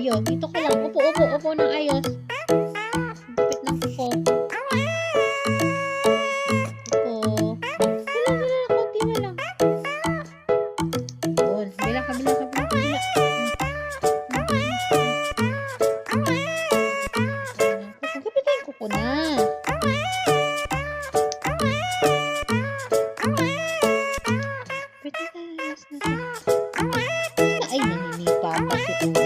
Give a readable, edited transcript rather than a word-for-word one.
tayo. Dito ka lang. Upo, upo, upo ng ayos. Gupit ng kuko. Kuko. Dala, konti na lang. Yun. Kabila, kabila, kabila, kabila. Gupitin yung kuko na. Gupitin na. Ay, naninipa pa si